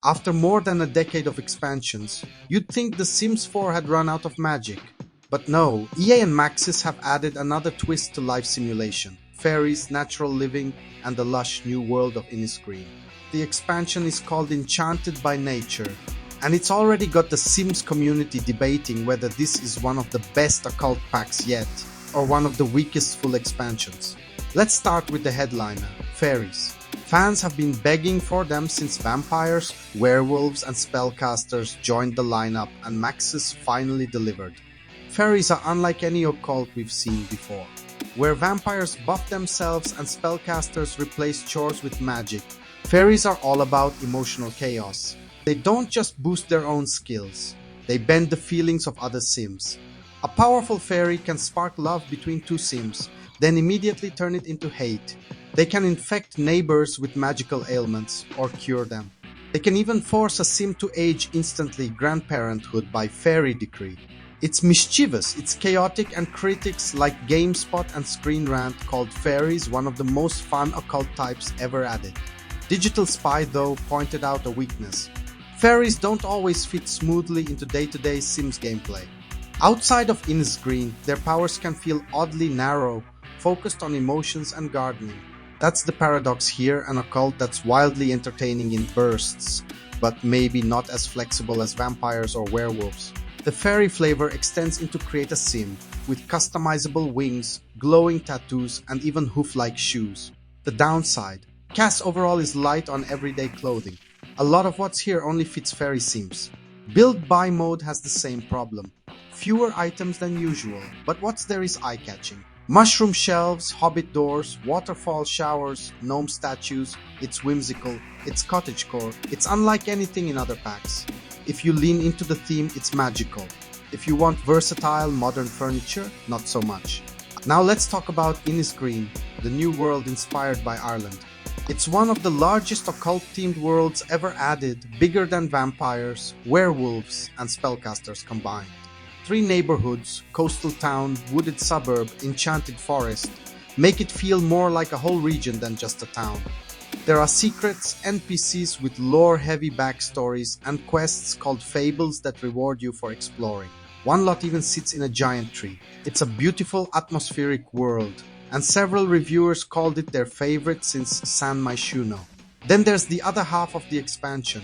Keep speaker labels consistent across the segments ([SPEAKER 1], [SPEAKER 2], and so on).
[SPEAKER 1] After more than a decade of expansions, you'd think The Sims 4 had run out of magic. But no, EA and Maxis have added another twist to life simulation: fairies, natural living, and the lush new world of Innisgreen. The expansion is called Enchanted by Nature, and it's already got the Sims community debating whether this is one of the best occult packs yet, or one of the weakest full expansions. Let's start with the headliner, Fairies. Fans have been begging for them since vampires, werewolves, and spellcasters joined the lineup and Maxis finally delivered. Fairies are unlike any occult we've seen before, where vampires buff themselves and spellcasters replace chores with magic. Fairies are all about emotional chaos. They don't just boost their own skills, they bend the feelings of other Sims. A powerful fairy can spark love between two Sims, then immediately turn it into hate. They can infect neighbors with magical ailments or cure them. They can even force a Sim to age instantly, grandparenthood by fairy decree. It's mischievous, it's chaotic, and critics like GameSpot and Screen Rant called Fairies one of the most fun occult types ever added. Digital Spy, though, pointed out a weakness. Fairies don't always fit smoothly into day-to-day Sims gameplay. Outside of Innisgreen, their powers can feel oddly narrow, focused on emotions and gardening. That's the paradox here, an occult that's wildly entertaining in bursts, but maybe not as flexible as vampires or werewolves. The fairy flavor extends into Create a Sim, with customizable wings, glowing tattoos, and even hoof-like shoes. The downside: cast overall is light on everyday clothing. A lot of what's here only fits fairy Sims. Build Buy mode has the same problem. Fewer items than usual, but what's there is eye-catching. Mushroom shelves, hobbit doors, waterfall showers, gnome statues. It's whimsical, it's cottagecore, it's unlike anything in other packs. If you lean into the theme, it's magical. If you want versatile, modern furniture, not so much. Now let's talk about Innisgreen, the new world inspired by Ireland. It's one of the largest occult-themed worlds ever added, bigger than vampires, werewolves, and spellcasters combined. 3 neighborhoods, coastal town, wooded suburb, enchanted forest, make it feel more like a whole region than just a town. There are secrets, NPCs with lore-heavy backstories, and quests called fables that reward you for exploring. One lot even sits in a giant tree. It's a beautiful, atmospheric world, and several reviewers called it their favorite since San Myshuno. Then there's the other half of the expansion,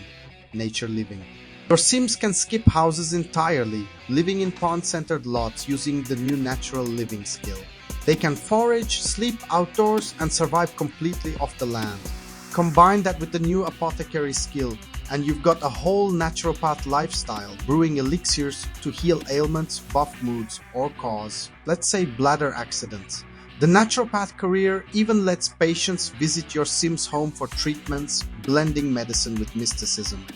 [SPEAKER 1] nature living. Your Sims can skip houses entirely, living in pond-centered lots using the new natural living skill. They can forage, sleep outdoors, and survive completely off the land. Combine that with the new apothecary skill, and you've got a whole naturopath lifestyle, brewing elixirs to heal ailments, buff moods, or cause, let's say, bladder accidents. The naturopath career even lets patients visit your Sim's home for treatments, blending medicine with mysticism.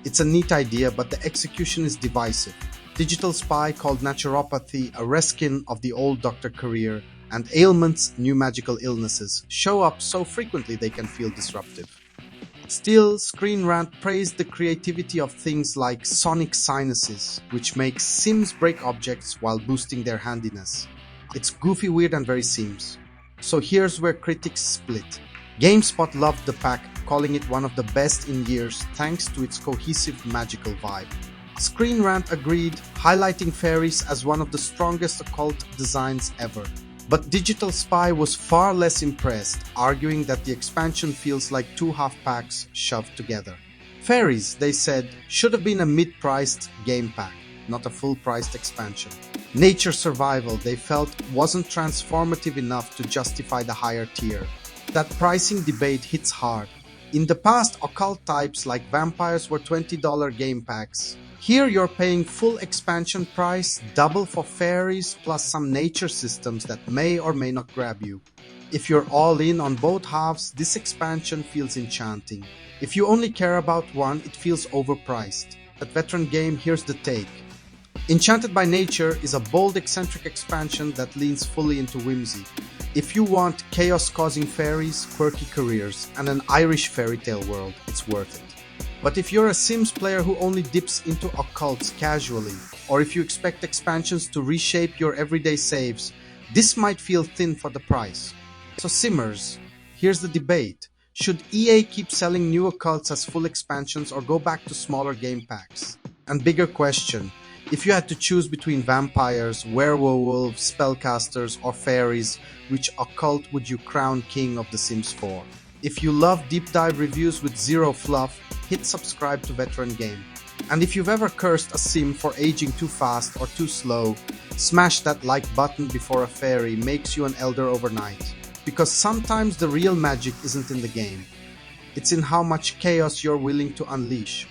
[SPEAKER 1] It's a neat idea, but the execution is divisive. Digital Spy called naturopathy a reskin of the old doctor career, and ailments, new magical illnesses, show up so frequently they can feel disruptive. Still, Screen Rant praised the creativity of things like sonic sinuses, which makes Sims break objects while boosting their handiness. It's goofy, weird, and very Sims. So here's where critics split. GameSpot loved the pack, calling it one of the best in years thanks to its cohesive magical vibe. Screen Rant agreed, highlighting fairies as one of the strongest occult designs ever. But Digital Spy was far less impressed, arguing that the expansion feels like 2 half-packs shoved together. Fairies, they said, should have been a mid-priced game pack, not a full-priced expansion. Nature Survival, they felt, wasn't transformative enough to justify the higher tier. That pricing debate hits hard. In the past, occult types like vampires were $20 game packs. Here you're paying full expansion price, double for fairies, plus some nature systems that may or may not grab you. If you're all in on both halves, this expansion feels enchanting. If you only care about one, it feels overpriced. At Veteran Game, here's the take. Enchanted by Nature is a bold, eccentric expansion that leans fully into whimsy. If you want chaos-causing fairies, quirky careers, and an Irish fairy tale world, it's worth it. But if you're a Sims player who only dips into occults casually, or if you expect expansions to reshape your everyday saves, this might feel thin for the price. So Simmers, here's the debate. Should EA keep selling new occults as full expansions or go back to smaller game packs? And bigger question, if you had to choose between vampires, werewolves, spellcasters, or fairies, which occult would you crown king of The Sims 4? If you love deep dive reviews with zero fluff, hit subscribe to Veteran Game. And if you've ever cursed a sim for aging too fast or too slow, smash that like button before a fairy makes you an elder overnight. Because sometimes the real magic isn't in the game. It's in how much chaos you're willing to unleash.